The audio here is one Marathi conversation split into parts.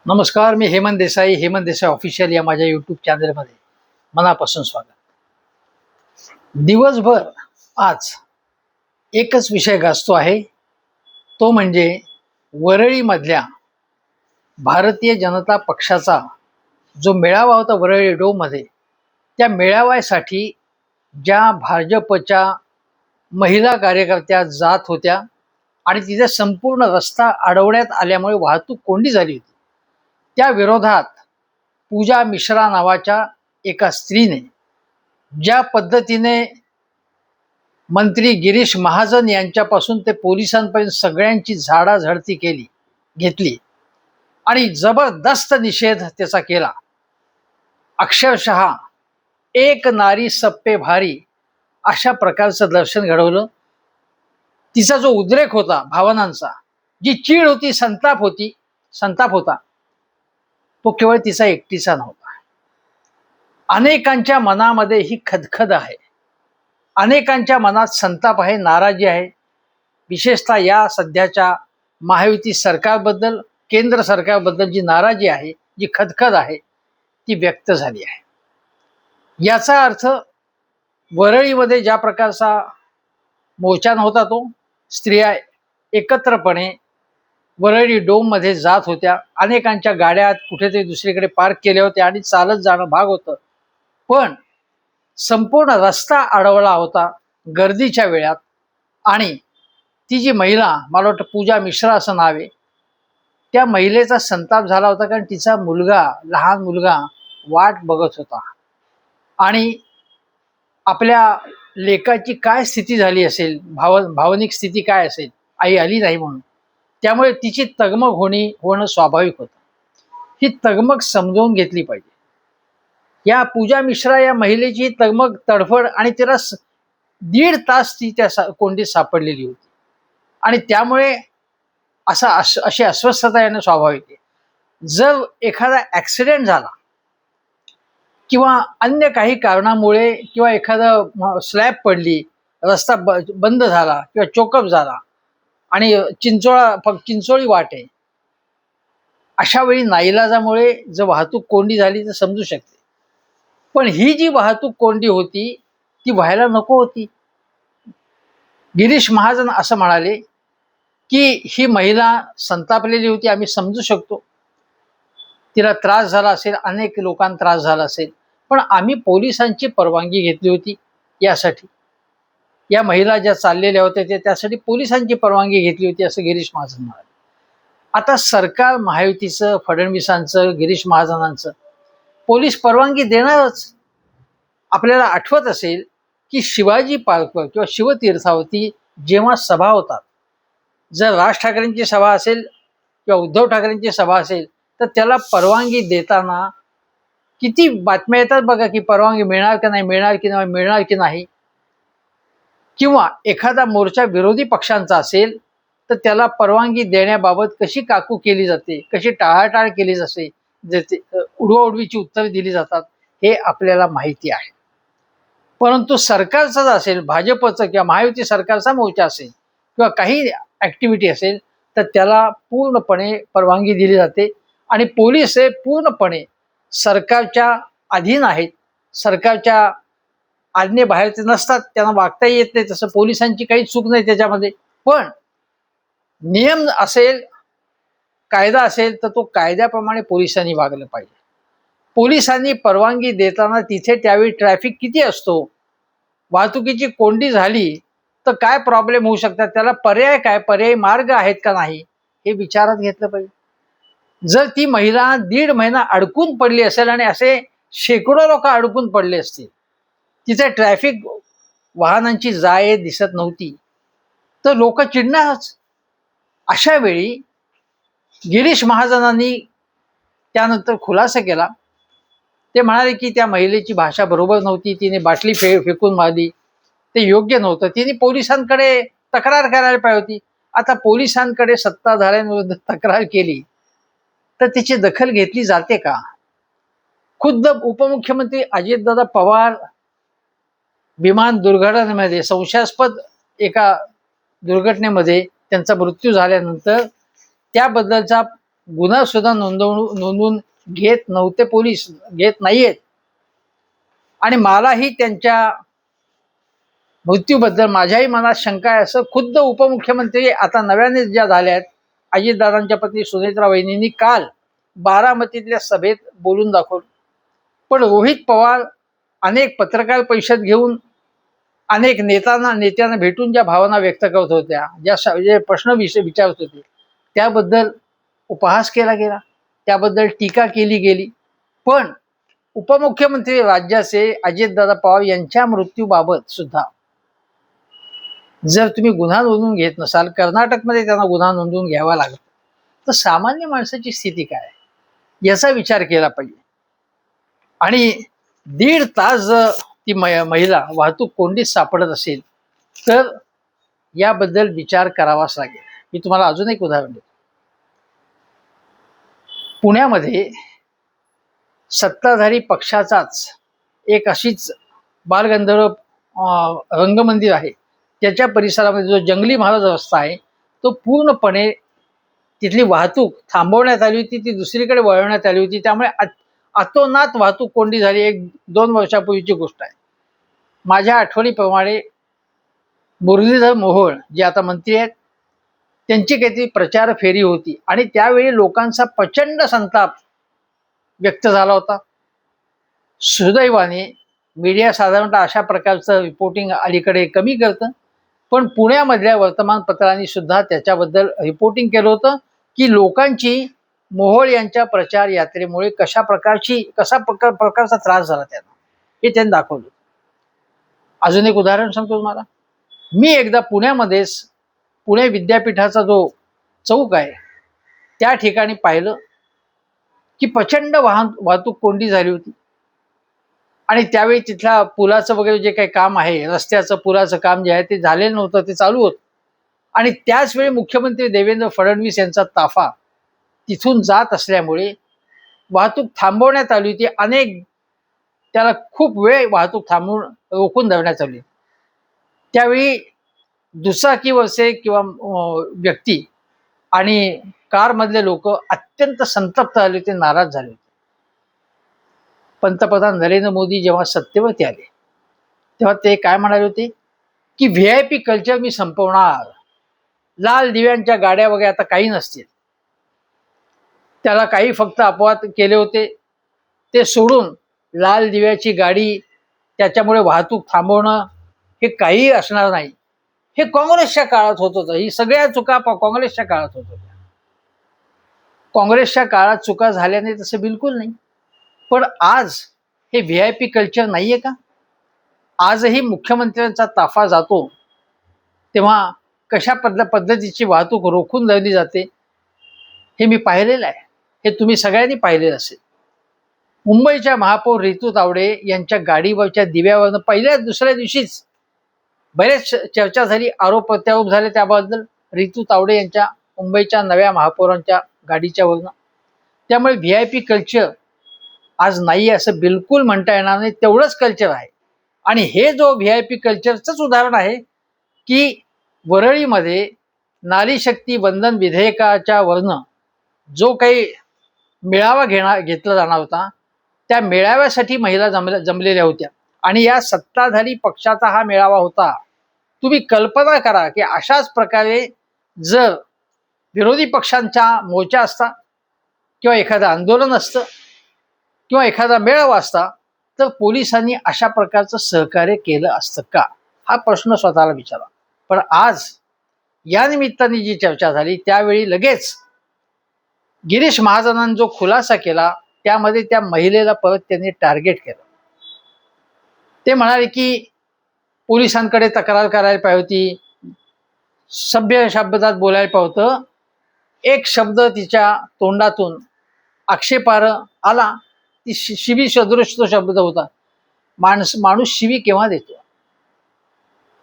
नमस्कार, मी हेमंत देसाई. हेमंत देसाई ऑफिशियल या माझ्या यूट्यूब चॅनलमध्ये मनापासून स्वागत. दिवसभर आज एकच विषय गाजतो आहे, तो म्हणजे वरळीमधल्या भारतीय जनता पक्षाचा जो मेळावा होता वरळी डोममध्ये. त्या मेळाव्यासाठी ज्या भाजपच्या महिला कार्यकर्त्या जात होत्या आणि तिथे संपूर्ण रस्ता अडवण्यात आल्यामुळे वाहतूक कोंडी झाली होती, त्या विरोधात पूजा मिश्रा नावाच्या एका स्त्रीने ज्या पद्धतीने मंत्री गिरीश महाजन यांच्यापासून ते पोलिसांपर्यंत सगळ्यांची झाडाझडती घेतली आणि जबरदस्त निषेध त्याचा केला. अक्षरशः एक नारी सब पे भारी अशा प्रकारचं दर्शन घडवलं. तिचा जो उद्रेक होता भावनांचा, जी चीड होती, संताप होता, तो केवळ तिचा एकटीचा नव्हता. अनेकांच्या मनामध्ये ही खदखद आहे, अनेकांच्या मनात संताप आहे, नाराजी आहे. विशेषतः या सध्याच्या महायुती सरकारबद्दल, केंद्र सरकारबद्दल जी नाराजी आहे, जी खदखद आहे, ती व्यक्त झाली आहे. याचा अर्थ वरळीमध्ये ज्या प्रकारचा मोर्चा होता, तो स्त्रिया एकत्रपणे वरळी डोममध्ये जात होत्या. अनेकांच्या गाड्या कुठेतरी दुसरीकडे पार्क केल्या होत्या आणि चालत जाणं भाग होतं, पण संपूर्ण रस्ता अडवला होता गर्दीच्या वेळात. आणि ती जी महिला, मला वाटतं पूजा मिश्रा असं नाव आहे, त्या महिलेचा संताप झाला होता, कारण तिचा लहान मुलगा वाट बघत होता आणि आपल्या लेकाची काय स्थिती झाली असेल, भावनिक स्थिती काय असेल, आई आली नाही म्हणून. त्यामुळे तिची तगमग होणं स्वाभाविक होतं. ही तगमग समजावून घेतली पाहिजे. या पूजा मिश्रा या महिलेची तगमग, तडफड, आणि तिला 1.5 तास ती त्या कोंडीत सापडलेली होती आणि त्यामुळे अशी अस्वस्थता येणं स्वाभाविक आहे. जर एखादा ॲक्सिडेंट झाला किंवा अन्य काही कारणामुळे, किंवा एखादा स्लॅब पडली, रस्ता बंद झाला किंवा चोकअप झाला आणि चिंचोळी वाट आहे, अशा वेळी नाईलाजामुळे जर वाहतूक कोंडी झाली तर समजू शकते. पण ही जी वाहतूक कोंडी होती ती व्हायला नको होती. गिरीश महाजन असं म्हणाले की ही महिला संतापलेली होती, आम्ही समजू शकतो, तिला त्रास झाला असेल, अनेक लोकांना त्रास झाला असेल, पण आम्ही पोलिसांची परवानगी घेतली होती यासाठी. या महिला ज्या चाललेल्या होत्या त्यासाठी पोलिसांची परवानगी घेतली होती, असं गिरीश महाजन म्हणाले. आता सरकार महायुतीचं, फडणवीसांचं, गिरीश महाजनांचं, पोलीस परवानगी देणारच. आपल्याला आठवत असेल की शिवाजी पार्कवर किंवा शिवतीर्थावरती जेव्हा सभा होतात, जर राज ठाकरेंची सभा असेल किंवा उद्धव ठाकरेंची सभा असेल, तर त्याला परवानगी देताना किती बातम्या येतात बघा, की परवानगी मिळणार की नाही, मिळणार की नाही. किंवा एखादा मोर्चा विरोधी पक्षांचा असेल तर त्याला परवानगी देण्याबाबत कशी काकू केली जाते, कशी टाळाटाळ केली जाते, उडवाउडवीची उत्तरे दिली जातात, हे आपल्याला माहिती आहे. परंतु सरकारचं जर असेल, भाजपचं किंवा महायुती सरकारचा मोर्चा असेल किंवा काही ॲक्टिव्हिटी असेल, तर त्याला पूर्णपणे परवानगी दिली जाते आणि पोलीस हे पूर्णपणे सरकारच्या अधीन आहेत. सरकारच्या आज्ञेबाहेर ते नसतात, त्यांना वागता येत नाही, तसं पोलिसांची काही चूक नाही त्याच्यामध्ये. पण नियम असेल, कायदा असेल, तर तो कायद्याप्रमाणे पोलिसांनी वागलं पाहिजे. पोलिसांनी परवानगी देताना तिथे त्यावेळी ट्रॅफिक किती असतो, वाहतुकीची कोंडी झाली तर काय प्रॉब्लेम होऊ शकतात, त्याला पर्यायी मार्ग आहेत का नाही, हे विचारात घेतलं पाहिजे. जर ती महिला 1.5 महिना अडकून पडली असेल आणि असे शेकडो लोक अडकून पडले असतील, तिथे ट्रॅफिक वाहनांची जाय दिसत नव्हती, तर लोक चिडणारच. अशा वेळी गिरीश महाजनांनी त्यानंतर खुलासा केला. ते म्हणाले की त्या महिलेची भाषा बरोबर नव्हती, तिने बाटली फेकून मारली, ते योग्य नव्हतं, तिने पोलिसांकडे तक्रार करायला पाहिजे होती. आता पोलिसांकडे सत्ताधाऱ्यांविरुद्ध तक्रार केली तर त्याची दखल घेतली जाते का? खुद्द उपमुख्यमंत्री अजितदादा पवार विमान दुर्घटनेमध्ये, संशयास्पद एका दुर्घटनेमध्ये त्यांचा मृत्यू झाल्यानंतर त्याबद्दलचा गुन्हा सुद्धा नोंदवून घेत नव्हते, पोलीस घेत नाहीयेत. आणि मलाही त्यांच्या मृत्यूबद्दल माझ्याही मनात शंका आहे, असं खुद्द उपमुख्यमंत्री आता नव्याने ज्या झाल्या आहेत, अजितदादांच्या पत्नी सुनेत्रा वहिनींनी काल बारामतीतल्या सभेत बोलून दाखवलं. पण रोहित पवार अनेक पत्रकार परिषद घेऊन अनेक नेत्यांना भेटून ज्या भावना व्यक्त करत होत्या, जे प्रश्न विचारत होते, त्याबद्दल उपहास केला गेला, त्याबद्दल टीका केली गेली. पण उपमुख्यमंत्री राज्याचे अजितदादा पवार यांच्या मृत्यूबाबत सुद्धा जर तुम्ही गुन्हा नोंदवून घेत नसाल, कर्नाटकमध्ये त्यांना गुन्हा नोंदवून घ्यावा लागत, तर सामान्य माणसाची स्थिती काय याचा विचार केला पाहिजे. आणि 1.5 तास जर ती महिला वाहतूक कोंडीत सापडत असेल तर याबद्दल विचार करावाच लागेल. मी तुम्हाला अजून एक उदाहरण देतो. पुण्यामध्ये सत्ताधारी पक्षाचाच एक अशीच बालगंधर्व रंगमंदिर आहे, त्याच्या परिसरामध्ये जो जंगली महाराज रस्ता आहे तो पूर्णपणे तिथली वाहतूक थांबवण्यात आली होती, ती दुसरीकडे वळवण्यात आली होती. त्यामुळे अतोनात वाहतूक कोंडी झाली. 1-2 वर्षापूर्वीची गोष्ट आहे. माझ्या आठवणीप्रमाणे मुरलीधर मोहोळ जे आता मंत्री आहेत, त्यांची काहीतरी प्रचार फेरी होती आणि त्यावेळी लोकांचा प्रचंड संताप व्यक्त झाला होता. सुदैवाने मीडिया साधारणतः अशा प्रकारचं रिपोर्टिंग अलीकडे कमी करतं, पण पुण्यामधल्या वर्तमानपत्रांनी सुद्धा त्याच्याबद्दल रिपोर्टिंग केलं होतं की लोकांची मोहोळ यांच्या प्रचार यात्रेमुळे कशा प्रकारचा त्रास झाला त्यांना, हे त्यांनी दाखवलं. अजून एक उदाहरण सांगतो तुम्हाला. मी एकदा पुण्यामध्येच पुणे विद्यापीठाचा जो चौक आहे त्या ठिकाणी पाहिलं की प्रचंड वाहतूक कोंडी झाली होती. आणि त्यावेळी तिथल्या पुलाचं वगैरे जे काही काम आहे, रस्त्याचं पुलाचं काम जे आहे ते झालेलं नव्हतं, ते चालू होतं. आणि त्याच वेळी मुख्यमंत्री देवेंद्र फडणवीस यांचा ताफा तिथून जात असल्यामुळे वाहतूक थांबवण्यात आली होती. त्याला खूप वेळ वाहतूक थांबवून रोखून धरण्यात आली. त्यावेळी दुचाकीवरचे किंवा व्यक्ती आणि कारमधले लोक अत्यंत संतप्त झाले होते, नाराज झाले होते. पंतप्रधान नरेंद्र मोदी जेव्हा सत्तेवरती आले तेव्हा ते काय म्हणाले होते की VIP कल्चर मी संपवणार, लाल दिव्यांच्या गाड्या वगैरे आता काही नसतील. त्याला काही फक्त अपवाद केले होते, ते सोडून लाल दिव्याची गाडी, त्याच्यामुळे वाहतूक थांबवणं हे काही असणार नाही. हे काँग्रेसच्या काळात होत होतं. ही सगळ्या चुका काँग्रेसच्या काळात होत होत्या. काँग्रेसच्या काळात चुका झाल्या नाही तसं बिलकुल नाही. पण आज हे VIP कल्चर नाहीये का? आजही मुख्यमंत्र्यांचा ताफा जातो तेव्हा कशा पद्धतीची वाहतूक रोखून धरली जाते हे मी पाहिलेलं आहे, हे तुम्ही सगळ्यांनी पाहिलेलं असेल. मुंबईच्या महापौर रितू तावडे यांच्या गाडीवरच्या दिव्यावरनं पहिल्या दुसऱ्या दिवशीच बरेच चर्चा झाली, आरोप प्रत्यारोप झाले त्याबद्दल रितू तावडे यांच्या मुंबईच्या नव्या महापौरांच्या गाडीच्या वरनं. त्यामुळे VIP कल्चर आज नाही असं बिलकुल म्हणता येणार नाही, तेवढंच कल्चर आहे. आणि हे जो VIP कल्चरचंच उदाहरण आहे की वरळीमध्ये नारी शक्ती वंदन विधेयकाच्या वरनं जो काही मेळावा घेतला जाणार होता, त्या मेळाव्यासाठी महिला जमलेल्या होत्या आणि या सत्ताधारी पक्षाचा हा मेळावा होता. तुम्ही कल्पना करा की अशाच प्रकारे जर विरोधी पक्षांचा मोर्चा असता किंवा एखादं आंदोलन असतं किंवा एखादा मेळावा असता तर पोलिसांनी अशा प्रकारचं सहकार्य केलं असतं का, हा प्रश्न स्वतःला विचारा. पण आज या निमित्ताने जी चर्चा झाली त्यावेळी लगेच गिरीश महाजनांनी जो खुलासा केला त्यामध्ये त्या महिलेला परत त्यांनी टार्गेट केलं. ते म्हणाले की पोलिसांकडे तक्रार करायला पाहिजे होती, सभ्य शब्दात बोलायला पाहिजे होतं. एक शब्द तिच्या तोंडातून आक्षेपार्ह आला, ती शिवी सदृश तो शब्द होता. माणूस शिवी केव्हा देतो?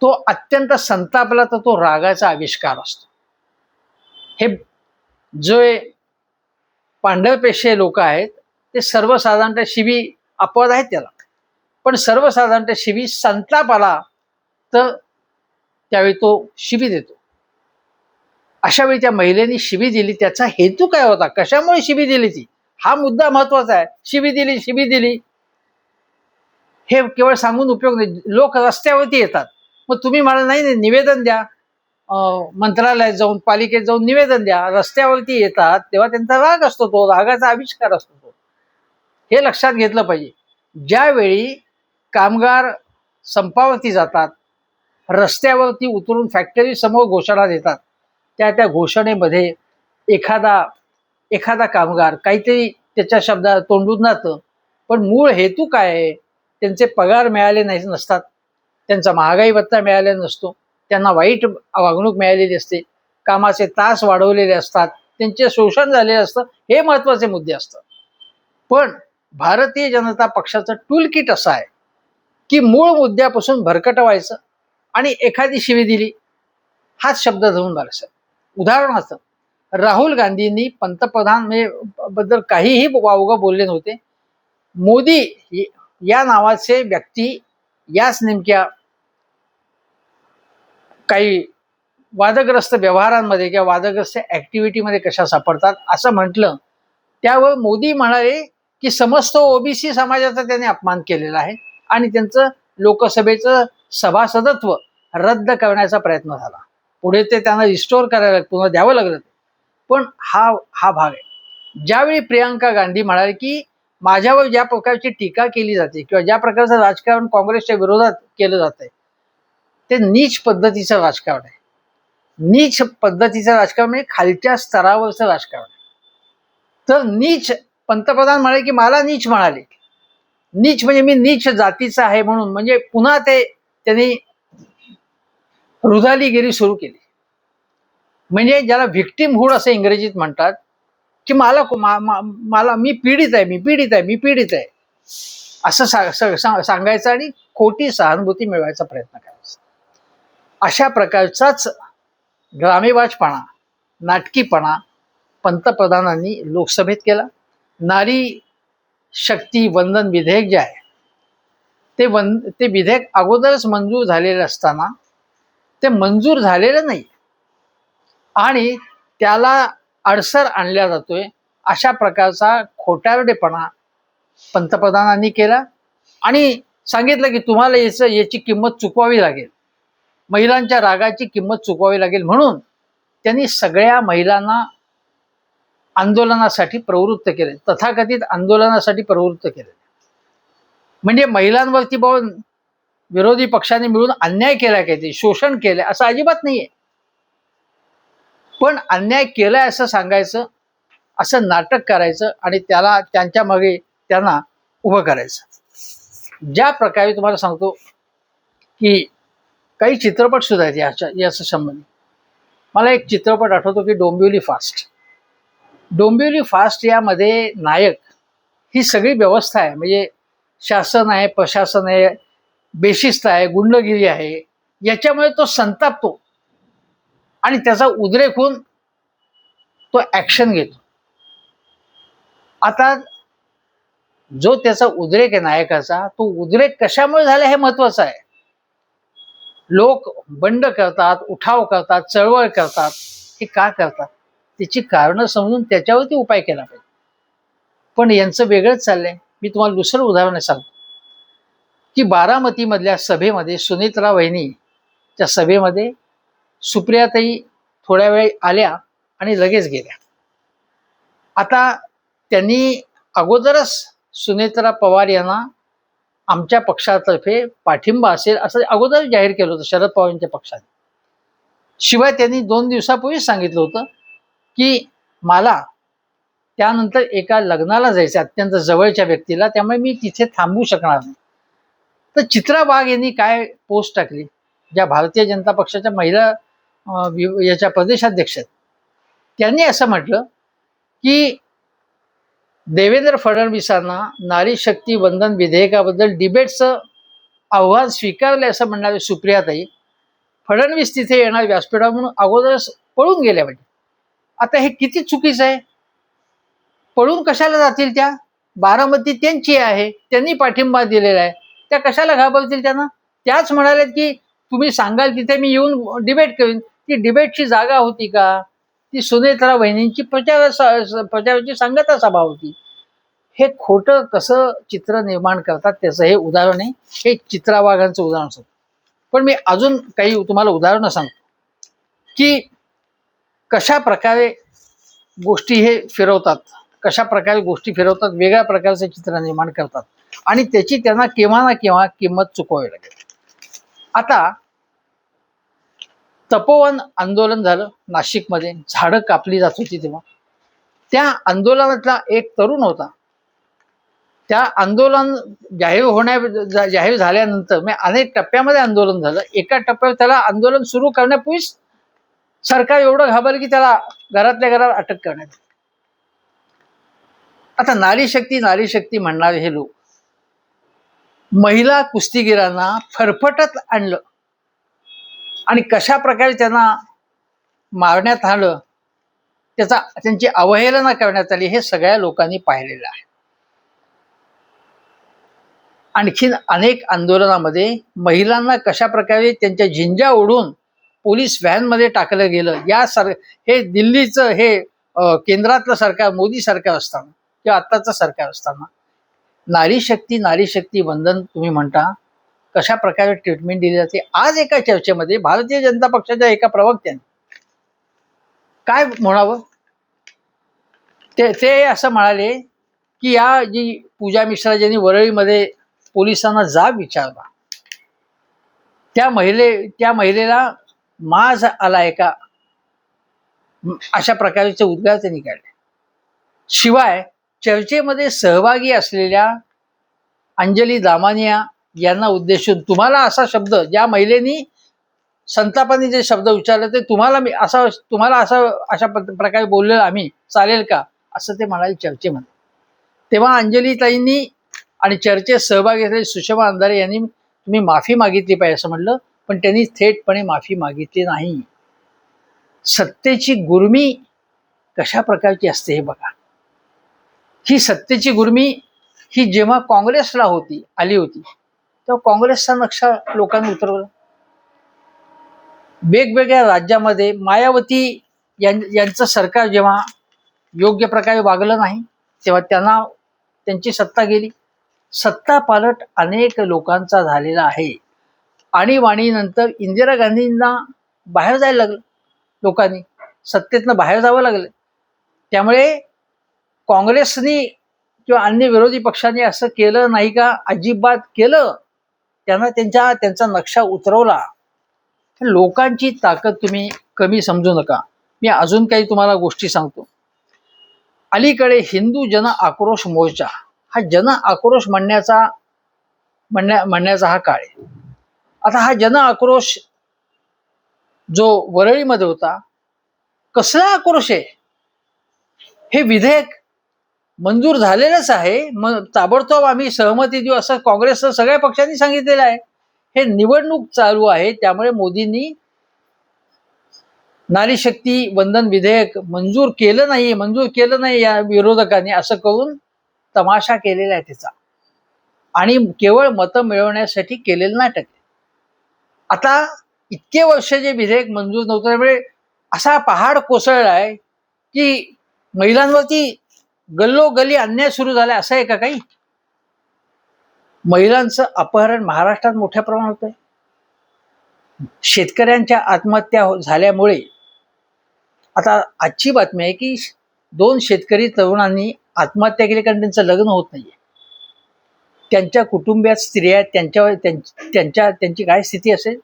तो अत्यंत संतापला तर तो रागाचा आविष्कार असतो. हे जे पांढरपेशे लोक आहेत ते सर्वसाधारणतः शिवी अपवाद आहेत त्याला, पण सर्वसाधारणतः शिवी संताप आला तर त्यावेळी तो शिवी देतो. अशा वेळी त्या महिलेने शिवी दिली, त्याचा हेतू काय होता, कशामुळे शिवी दिली ती, हा मुद्दा महत्वाचा आहे. शिवी दिली हे केवळ सांगून उपयोग नाही. लोक रस्त्यावरती येतात, मग तुम्ही मला नाही निवेदन द्या, मंत्रालयात जाऊन पालिकेत जाऊन निवेदन द्या. रस्त्यावरती येतात तेव्हा त्यांचा राग असतो, तो रागाचा आविष्कार असतो तो, हे लक्षात घेतलं पाहिजे. ज्यावेळी कामगार संपावरती जातात, रस्त्यावरती उतरून फॅक्टरी समोर घोषणा देतात, त्या घोषणेमध्ये एखादा कामगार काहीतरी त्याच्या शब्दात तोंडून जातं, पण मूळ हेतू काय आहे, त्यांचे पगार मिळाले नाही नसतात, त्यांचा महागाई भत्ता मिळालेला नसतो, त्यांना वाईट वागणूक मिळालेली असते, कामाचे तास वाढवलेले असतात, त्यांचे शोषण झालेले असतं, हे महत्वाचे मुद्दे असतात. पण भारतीय जनता पक्षाचं टूल किट असं आहे की मूळ मुद्द्यापासून भरकटवायचं आणि एखादी शिवी दिली हाच शब्द धरून बरस. उदाहरणार्थ राहुल गांधींनी पंतप्रधान बद्दल काहीही वावगं बोलले नव्हते. मोदी या नावाचे व्यक्ती याच नेमक्या काही वादग्रस्त व्यवहारांमध्ये किंवा वादग्रस्त ऍक्टिव्हिटीमध्ये कशा सापडतात असं म्हटलं, त्यावर मोदी म्हणाले की समस्त ओबीसी समाजाचा त्यांनी अपमान केलेला आहे आणि त्यांचं लोकसभेचं सभासदत्व रद्द करण्याचा प्रयत्न झाला. पुढे ते त्यांना रिस्टोर करायला पुन्हा द्यावं लागलं. पण हा भाग आहे. ज्यावेळी प्रियंका गांधी म्हणाले की माझ्यावर ज्या प्रकारची टीका केली जाते किंवा ज्या प्रकारचं राजकारण काँग्रेसच्या विरोधात केलं जात आहे ते नीच पद्धतीचं राजकारण आहे. नीच पद्धतीचं राजकारण म्हणजे खालच्या स्तरावरचं राजकारण आहे. तर नीच पंतप्रधान म्हणाले की मला नीच म्हणाले, नीच म्हणजे मी नीच जातीचा आहे म्हणून, म्हणजे पुन्हा त्यांनी रुदालीगिरी सुरू केली. म्हणजे ज्याला व्हिक्टिमहुड असं इंग्रजीत म्हणतात की मला मी पीडित आहे असं सांगायचं आणि खोटी सहानुभूती मिळवायचा प्रयत्न करायचा. अशा प्रकारचाच ग्रामेवाजपणा, नाटकीपणा पंतप्रधानांनी लोकसभेत केला. नारी शक्ती वंदन विधेयक जे आहे ते विधेयक अगोदरच मंजूर झालेलं असताना ते मंजूर झालेलं नाही आणि त्याला अडसर आणला जातोय, अशा प्रकारचा खोटारडेपणा पंतप्रधानांनी केला आणि सांगितलं की तुम्हाला याची किंमत चुकवावी लागेल, महिलांच्या रागाची किंमत चुकवावी लागेल. म्हणून त्यांनी सगळ्या महिलांना आंदोलनासाठी प्रवृत्त केले, तथाकथित आंदोलनासाठी प्रवृत्त केले. म्हणजे महिलांवरती बघून विरोधी पक्षाने मिळून अन्याय केला, काहीतरी शोषण केलंय असं अजिबात नाहीये. पण अन्याय केलाय असं सांगायचं, असं नाटक करायचं आणि त्याला त्यांच्या मागे त्यांना उभं करायचं. ज्या प्रकारे तुम्हाला सांगतो की काही चित्रपट सुद्धा आहेत याच्या संबंधी. मला एक चित्रपट आठवतो की डोंबिवली फास्ट यामध्ये नायक ही सगळी व्यवस्था आहे, म्हणजे शासन आहे, प्रशासन आहे, बेशिस्त आहे, गुंडगिरी आहे, याच्यामुळे तो संतापतो आणि त्याचा उद्रेक होऊन तो ऍक्शन घेतो. आता जो त्याचा उद्रेक आहे नायकाचा, तो उद्रेक कशामुळे झाला हे महत्वाचं आहे. लोक बंड करतात, उठाव करतात, चळवळ करतात, हे का करतात त्याची कारणं समजून त्याच्यावरती उपाय केला पाहिजे. पण यांचं वेगळंच चाललंय. मी तुम्हाला दुसरं उदाहरण सांगतो की बारामती मधल्या सभेमध्ये सुनीत्रा वहिनीच्या सभेमध्ये सुप्रियाताई थोड्या वेळ आल्या आणि लगेच गेल्या. आता त्यांनी अगोदरच सुनेत्रा पवार यांना आमच्या पक्षातर्फे पाठिंबा असेल असं अगोदर जाहीर केलं होतं शरद पवारांच्या पक्षाने. शिवाय त्यांनी 2 दिवसापूर्वीच सांगितलं होतं की मला त्यानंतर एका लग्नाला जायचं अत्यंत जवळच्या व्यक्तीला, त्यामुळे मी तिथे थांबू शकणार नाही. तर चित्रा वाघ यांनी काय पोस्ट टाकली, ज्या भारतीय जनता पक्षाच्या महिला याच्या प्रदेशाध्यक्ष आहेत, त्यांनी असं म्हटलं की देवेंद्र फडणवीसांना नारी शक्ती वंदन विधेयकाबद्दल डिबेटचं आव्हान स्वीकारले असं म्हणणारे सुप्रियाताई फडणवीस तिथे येणार व्यासपीठावर म्हणून अगोदरच पळून गेल्या पाहिजे. आता हे किती चुकीचं आहे. पळून कशाला जातील त्या? बारामती त्यांची आहे, त्यांनी पाठिंबा दिलेला आहे, त्या कशाला घाबरतील त्यांना? त्याच म्हणाल्यात की तुम्ही सांगाल तिथे मी येऊन डिबेट करीन. ती डिबेटची जागा होती का? ती सुनेत्रा वहिनींची प्रचाराची सांगता सभा होती. हे खोटं कसं चित्र निर्माण करतात त्याचं हे उदाहरण आहे. हे चित्रा वाघांचं उदाहरण सांगतो. पण मी अजून काही तुम्हाला उदाहरणं सांगतो की कशा प्रकारे गोष्टी हे फिरवतात, कशा प्रकारे गोष्टी फिरवतात, वेगळ्या प्रकारचं चित्र निर्माण करतात आणि त्याची त्यांना केव्हा ना केव्हा किंमत चुकवावी लागेल. आता तपोवन आंदोलन झालं नाशिकमध्ये, झाडं कापली जात होती तेव्हा. त्या आंदोलनातला एक तरुण होता. त्या आंदोलन जाहीर झाल्यानंतर मी अनेक टप्प्यामध्ये आंदोलन झालं. एका टप्प्यावर त्याला आंदोलन सुरू करण्यापूर्वीच सरकार एवढं घाबरलं की त्याला घरातल्या घरात अटक करण्यात आली. आता नारी शक्ती म्हणणारे हे लोक महिला कुस्तीगिरांना फरफटत आणलं आणि कशा प्रकारे त्यांना मारण्यात आलं, त्यांची अवहेलना करण्यात आली, हे सगळ्या लोकांनी पाहिलेलं आहे. आणखीन अनेक आंदोलनामध्ये महिलांना कशा प्रकारे त्यांच्या झिंज्या ओढून पोलीस व्हॅनमध्ये टाकलं गेलं. हे दिल्लीचं हे केंद्रातलं सरकार, मोदी सरकार असताना किंवा आत्ताचं सरकार असताना नारी शक्ती वंदन तुम्ही म्हणता, कशा प्रकारे ट्रीटमेंट दिली जाते. आज एका चर्चेमध्ये भारतीय जनता पक्षाच्या एका प्रवक्त्याने काय म्हणावं, ते असं म्हणाले की या जी पूजा मिश्रा ज्यांनी वरळीमध्ये पोलिसांना जाब विचारला, त्या महिलेला माज आलाय का, अशा प्रकारचे उद्गार त्यांनी काढले. शिवाय चर्चेमध्ये सहभागी असलेल्या अंजली दामानिया यांना उद्देशून तुम्हाला असा शब्द, ज्या महिलेनी संतापाने जे शब्द उच्चारले ते अशा प्रकारे बोललेलं आम्ही चालेल का, असं ते म्हणाले चर्चेमध्ये. तेव्हा अंजलीताईंनी आणि चर्चेत सहभागी असलेले सुषमा अंधारे यांनी तुम्ही माफी मागितली पाहिजे असं म्हटलं, पण त्यांनी थेटपणे माफी मागितली नाही. सत्तेची गुर्मी कशा प्रकारची असते हे बघा. ही सत्तेची गुर्मी ही जेव्हा काँग्रेसला आली होती तेव्हा काँग्रेसचा नक्षा लोकांनी उतरवला. वेगवेगळ्या राज्यामध्ये मायावती यांचं सरकार जेव्हा योग्य प्रकारे वागलं नाही तेव्हा त्यांची सत्ता गेली. सत्ता पालट अनेक लोकांचा झालेला आहे. आणीबाणीनंतर इंदिरा गांधींना बाहेर जायला लागलं, लोकांनी सत्तेतनं बाहेर जावं लागलं. त्यामुळे काँग्रेसनी किंवा अन्य विरोधी पक्षांनी असं केलं नाही का, अजिबात केलं. त्यांना त्यांचा नक्षा उतरवला. लोकांची ताकद तुम्ही कमी समजू नका. मी अजून काही तुम्हाला गोष्टी सांगतो. अलीकडे हिंदू जन आक्रोश मोर्चा, हा जन आक्रोश म्हणण्याचा हा काळ आहे. आता हा जन आक्रोश जो वरळीमध्ये होता, कसला आक्रोश आहे. हे विधेयक मंजूर झालेलंच आहे, ताबडतोब आम्ही सहमती देऊ असं काँग्रेसचं सगळ्या पक्षांनी सांगितलेलं आहे. हे निवडणूक चालू आहे, त्यामुळे मोदींनी नारी शक्ती वंदन विधेयक मंजूर केलं नाही या विरोधकांनी, असं करून तमाशा केलेला आहे त्याचा, आणि केवळ मतं मिळवण्यासाठी केलेलं नाटक. आता इतके वर्ष जे विधेयक मंजूर नव्हतं, त्यामुळे असा पहाड कोसळलाय की महिलांवरती गल्लोगल्ली अन्याय सुरू झाला. असं आहे का काही? महिलांचं अपहरण महाराष्ट्रात मोठ्या प्रमाणात होत आहे. शेतकऱ्यांच्या आत्महत्या झाल्यामुळे आता आजची बातमी आहे की 2 शेतकरी तरुणांनी आत्महत्या केली कारण त्यांचं लग्न होत नाहीये. त्यांच्या कुटुंबात स्त्रिया त्यांची काय स्थिती असेल.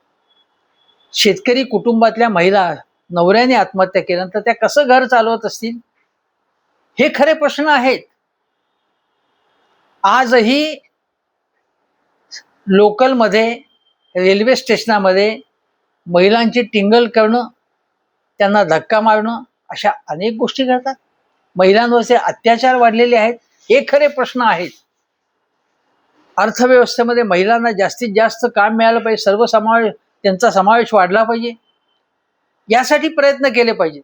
शेतकरी कुटुंबातल्या महिला नवऱ्याने आत्महत्या केल्यानंतर त्या कसं घर चालवत असतील, हे खरे प्रश्न आहेत. आजही लोकलमध्ये, रेल्वे स्टेशनामध्ये महिलांची टिंगल करणं, त्यांना धक्का मारणं, अशा अनेक गोष्टी घडतात. महिलांवरचे अत्याचार वाढलेले आहेत, हे खरे प्रश्न आहेत. अर्थव्यवस्थेमध्ये महिलांना जास्तीत जास्त काम मिळालं पाहिजे, त्यांचा समावेश वाढला पाहिजे, यासाठी प्रयत्न केले पाहिजेत.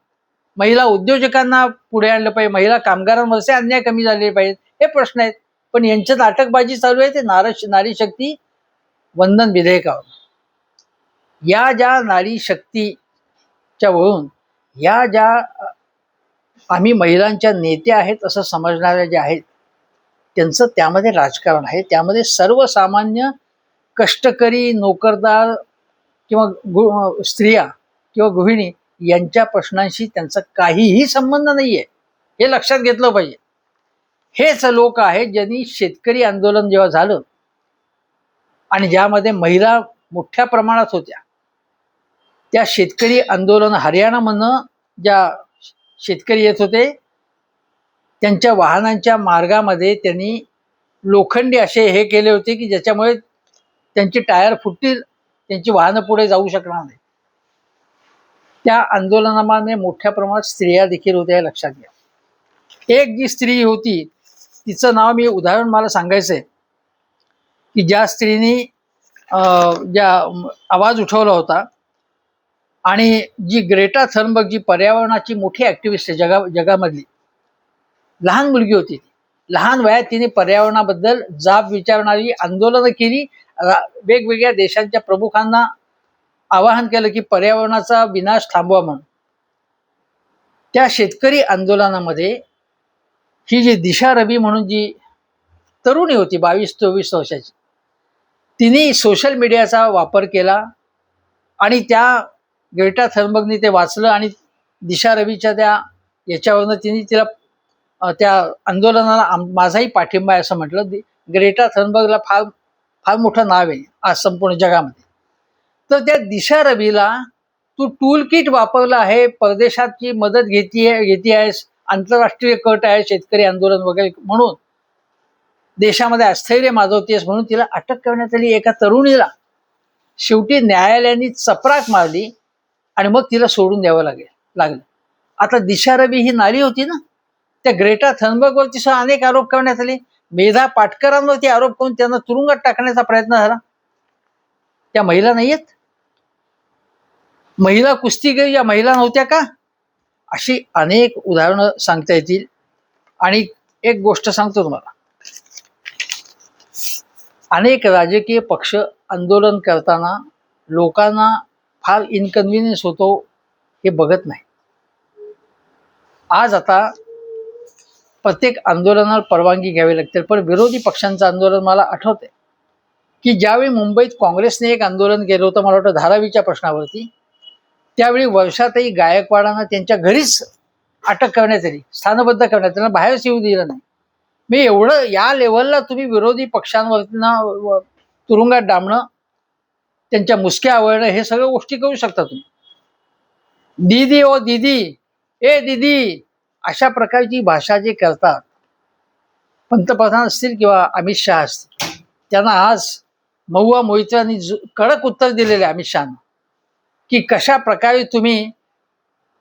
महिला उद्योजकांना पुढे आणलं पाहिजे, महिला कामगारांवरचे अन्याय कमी झाले पाहिजेत, हे प्रश्न आहेत. पण यांच्यात नाटकबाजी चालू आहे ते नारी शक्ती वंदन विधेयकावर. या ज्या नारी शक्ती वरून या ज्या आम्ही महिलांच्या नेत्या आहेत असं समजणाऱ्या ज्या आहेत त्यांचं त्यामध्ये राजकारण आहे. त्यामध्ये सर्वसामान्य कष्टकरी नोकरदार किंवा स्त्रिया किंवा गृहिणी यांच्या प्रश्नांशी त्यांचा काहीही संबंध नाहीये, हे लक्षात घेतलं पाहिजे. हेच लोक आहेत ज्यांनी शेतकरी आंदोलन जेव्हा झालं आणि ज्यामध्ये महिला मोठ्या प्रमाणात होत्या, त्या शेतकरी आंदोलन हरियाणामधनं ज्या शेतकरी येत होते त्यांच्या वाहनांच्या मार्गामध्ये त्यांनी लोखंडी असे हे केले होते की ज्याच्यामुळे त्यांची टायर फुटतील, त्यांची वाहनं पुढे जाऊ शकणार नाही. त्या आंदोलनामध्ये मोठ्या प्रमाणात स्त्रिया देखील होत्या, हे लक्षात घ्या. एक जी स्त्री होती तिचं नाव मी उदाहरण मला सांगायचंय की ज्या स्त्रीने ज्या आवाज उठवला होता आणि जी ग्रेटा थर्नबर्ग जी पर्यावरणाची मोठी ऍक्टिव्हिस्ट आहे जगामधली, लहान मुलगी होती. लहान वयात तिने पर्यावरणाबद्दल जाब विचारणारी आंदोलनं केली. वेगवेगळ्या देशांच्या प्रमुखांना आवाहन केलं की पर्यावरणाचा विनाश थांबवा म्हणून. त्या शेतकरी आंदोलनामध्ये ही जी दिशा रवी म्हणून जी तरुणी होती 22-24 वर्षाची, तिने सोशल मीडियाचा वापर केला आणि त्या ग्रेटा थर्नबर्गनी ते वाचलं आणि दिशा रवीच्या त्या याच्यावरनं तिने तिला त्या आंदोलनाला माझाही पाठिंबा आहे असं म्हटलं. ग्रेटा थर्नबर्गला फार फार मोठं नाव आहे आज संपूर्ण जगामध्ये. तर त्या दिशा रवीला तू टूल किट वापरलं आहे, परदेशाची मदत घेते आहेस, आंतरराष्ट्रीय कट आहे शेतकरी आंदोलन वगैरे म्हणून, देशामध्ये अस्थैर्य माजवतेस म्हणून तिला अटक करण्यात आली. एका तरुणीला शेवटी न्यायालयाने चपराक मारली आणि मग तिला सोडून द्यावं लागलं. आता दिशा रवी ही नारी होती ना, त्या ग्रेटा थर्नबर्गवरती सुद्धा अनेक आरोप करण्यात आले. मेधा पाटकरांवरती आरोप करून त्यांना तुरुंगात टाकण्याचा प्रयत्न झाला. त्या महिला नाहीयेत? महिला कुस्तीगीर या महिला नव्हत्या का? अशी अनेक उदाहरणं सांगता येतील. आणि एक गोष्ट सांगतो तुम्हाला, अनेक राजकीय पक्ष आंदोलन करताना लोकांना फार इनकन्व्हिनियन्स होतो हे बघत नाही. आज आता प्रत्येक आंदोलनाला परवानगी घ्यावी लागते, पण विरोधी पक्षांचं आंदोलन मला आठवते की ज्यावेळी मुंबईत काँग्रेसने एक आंदोलन केलं होतं, मला वाटतं धारावीच्या प्रश्नावरती, त्यावेळी वर्षाताई गायकवाडांना त्यांच्या घरीच अटक करण्यात आली, स्थानबद्ध करण्यात आली, बाहेरच येऊ दिलं नाही. मी एवढं या लेवलला तुम्ही विरोधी पक्षांवरती तुरुंगात डांबणं, त्यांच्या मुसक्या आवळणं, हे सगळं गोष्टी करू शकता तुम्ही. दीदी ओ दीदी, ए दीदी, अशा प्रकारची भाषा जे करतात पंतप्रधान असतील किंवा अमित शहा असतील, त्यांना आज महुआ मोहित्रांनी कडक उत्तर दिलेले अमित शहाना की कशा प्रकारे तुम्ही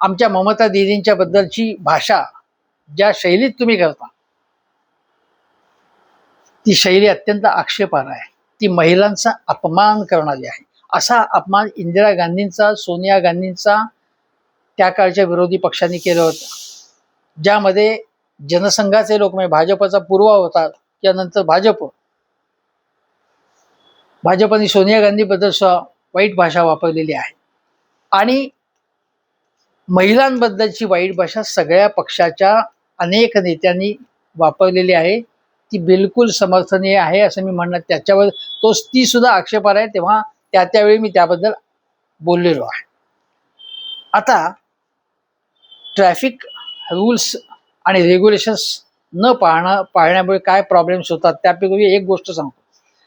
आमच्या ममता दीदींच्या बद्दलची भाषा ज्या शैलीत तुम्ही करता, ती शैली अत्यंत आक्षेपार्ह आहे. ती महिलांचा अपमान करणारी आहे. असा अपमान इंदिरा गांधींचा, सोनिया गांधींचा त्या काळच्या विरोधी पक्षांनी केलं होतं, ज्यामध्ये जनसंघाचे लोक म्हणजे भाजपचा पूर्वा होता, त्यानंतर भाजपने सोनिया गांधीबद्दल वाईट भाषा वापरलेली आहे. आणि महिलांबद्दलची वाईट भाषा सगळ्या पक्षाच्या अनेक नेत्यांनी वापरलेली आहे. ती बिलकुल समर्थनीय आहे असं मी म्हणणार. त्याच्यावर ती सुद्धा आक्षेपार्ह आहे. तेव्हा त्यावेळी मी त्याबद्दल बोललेलो आहे. आता ट्रॅफिक रूल्स आणि रेग्युलेशन्स न पाळण्यामुळे काय प्रॉब्लेम्स होतात त्यापैकी एक गोष्ट सांगतो.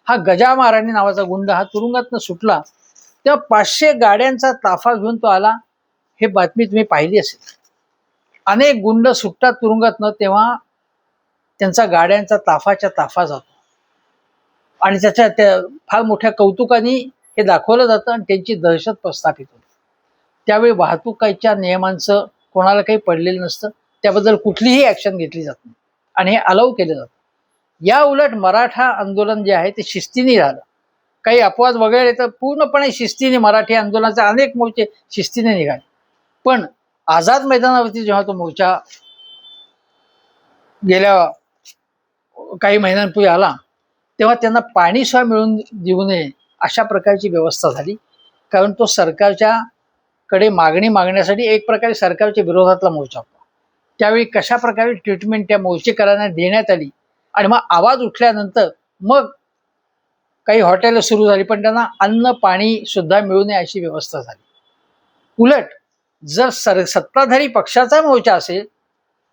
हा गजा महाराणी नावाचा गुंड हा तुरुंगातनं सुटला तेव्हा 500 गाड्यांचा ताफा घेऊन तो आला. हे बातमी तुम्ही पाहिली असेल. अनेक गुंड सुटतात तुरुंगातनं तेव्हा त्यांचा गाड्यांचा ताफाच्या ताफा जातो आणि त्या फार मोठ्या कौतुकाने हे दाखवलं जातं आणि त्यांची दहशत प्रस्थापित होते. त्यावेळी वाहतुकीच्या नियमांचं कोणाला काही पडलेलं नसतं, त्याबद्दल कुठलीही ऍक्शन घेतली जात नाही आणि हे अलाउ केलं जातं. या उलट मराठा आंदोलन जे आहे ते शिस्तीने झालं. काही अपवाद वगैरे तर पूर्णपणे शिस्तीने मराठी आंदोलनाचे अनेक मोर्चे शिस्तीने निघाले. पण आझाद मैदानावरती जेव्हा तो मोर्चा गेल्या काही महिन्यांपूर्वी आला तेव्हा त्यांना पाणी सुद्धा मिळून देऊ नये अशा प्रकारची व्यवस्था झाली. कारण तो सरकारच्या कडे मागणी मागण्यासाठी एक प्रकारे सरकारच्या विरोधातला मोर्चा होता. त्यावेळी कशा प्रकारे ट्रीटमेंट त्या मोर्चेकऱ्यांना देण्यात आली आणि मग आवाज उठल्यानंतर मग काही हॉटेल सुरू झाली, पण त्यांना अन्न पाणी सुद्धा मिळू नये अशी व्यवस्था झाली. उलट जर सत्ताधारी पक्षाचा मोर्चा असेल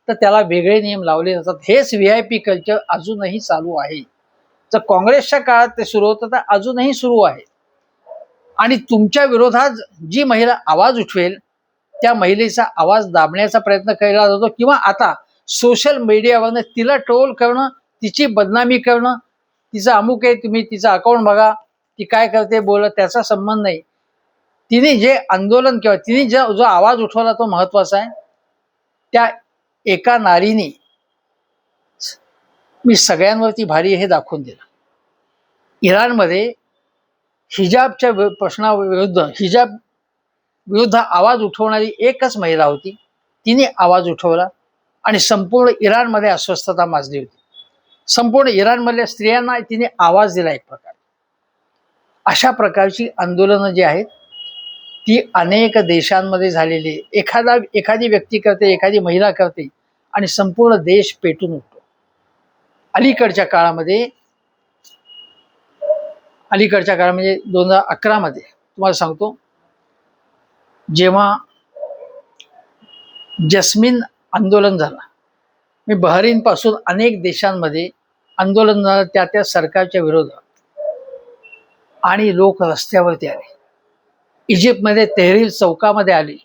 तर त्याला वेगळे नियम लावले जातात. हेच VIP कल्चर अजूनही चालू आहे. जर काँग्रेसच्या काळात ते सुरू होतं तर अजूनही सुरू आहे. आणि तुमच्या विरोधात जी महिला आवाज उठवेल त्या महिलेचा आवाज दाबण्याचा प्रयत्न केला जातो, किंवा आता सोशल मीडियावरनं तिला ट्रोल करणं, तिची बदनामी करणं, तिचं अमुक आहे, तुम्ही तिचं अकाउंट बघा, ती काय करते बोलत, त्याचा संबंध नाही. तिने जे आंदोलन किंवा तिने जो आवाज उठवला तो महत्वाचा आहे. त्या एका नारीने मी सगळ्यांवरती भारी हे दाखवून दिलं. इराणमध्ये हिजाबच्या प्रश्नाविरुद्ध हिजाब विरुद्ध आवाज उठवणारी एकच महिला होती. तिने आवाज उठवला आणि संपूर्ण इराणमध्ये अस्वस्थता माजली होती. संपूर्ण इराणमधल्या स्त्रियांना तिने आवाज दिला एक प्रकार. अशा प्रकारची आंदोलनं जी आहेत ती अनेक देशांमध्ये झालेली. एखादी व्यक्ती करते, एखादी महिला करते आणि संपूर्ण देश पेटून उठतो. अलीकडच्या काळामध्ये 2011 मध्ये तुम्हाला सांगतो, जेव्हा जस्मिन आंदोलन झालं, मी बहरीन पासून अनेक देशांमध्ये आंदोलन झालं त्या सरकारच्या विरोधात, आणि लोक रस्त्यावरती आले. इजिप्तमध्ये तेहरीर चौकामध्ये आले.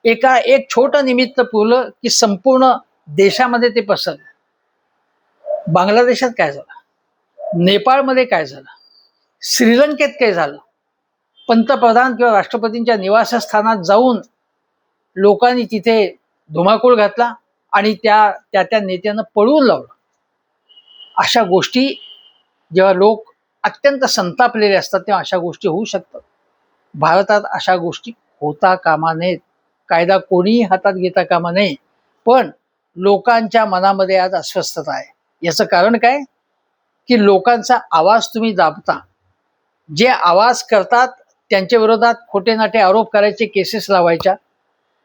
एक छोटं निमित्त पुरलं की संपूर्ण देशामध्ये ते पसरलं. बांगलादेशात काय झालं, नेपाळमध्ये काय झालं, श्रीलंकेत काय झालं, पंतप्रधान किंवा राष्ट्रपतींच्या निवासस्थानात जाऊन लोकांनी तिथे धुमाकूळ घातला आणि त्या नेत्यांना पळवून लावलं. अशा गोष्टी जेव्हा लोक अत्यंत संतापलेले असतात तेव्हा अशा गोष्टी होऊ शकतात. भारतात अशा गोष्टी होता कामा नयेत. कायदा कोणीही हातात घेता कामा नये. पण लोकांच्या मनामध्ये आज अस्वस्थता आहे. याचं कारण काय की लोकांचा आवाज तुम्ही दाबता. जे आवाज करतात त्यांच्या विरोधात खोटे नाटे आरोप करायचे, केसेस लावायच्या,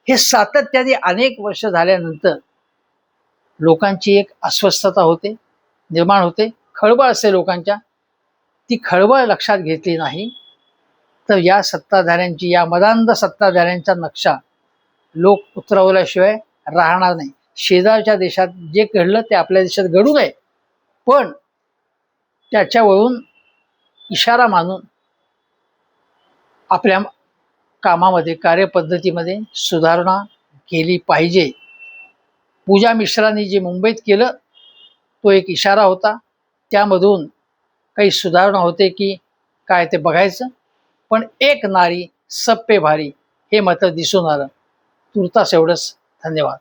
हे सातत्याने अनेक वर्ष झाल्यानंतर लोकांची एक अस्वस्थता होते, निर्माण होते, खळबळ असते लोकांच्या. ती खळबळ लक्षात घेतली नाही तर या सत्ताधाऱ्यांची, या मदांध सत्ताधाऱ्यांचा नक्षा लोक उतरवल्याशिवाय राहणार नाही. शेजारच्या देशात जे घडलं ते आपल्या देशात घडू नये, पण त्याच्यावरून इशारा मानून आपल्या कामामध्ये, कार्यपद्धतीमध्ये सुधारणा केली पाहिजे. पूजा मिश्रांनी जे मुंबईत केलं तो एक इशारा होता. त्यामधून काही सुधारणा होते की काय ते बघायचं. पण एक नारी सब पे भारी हे मतं दिसून आलं. तुर्तास एवढंच. धन्यवाद.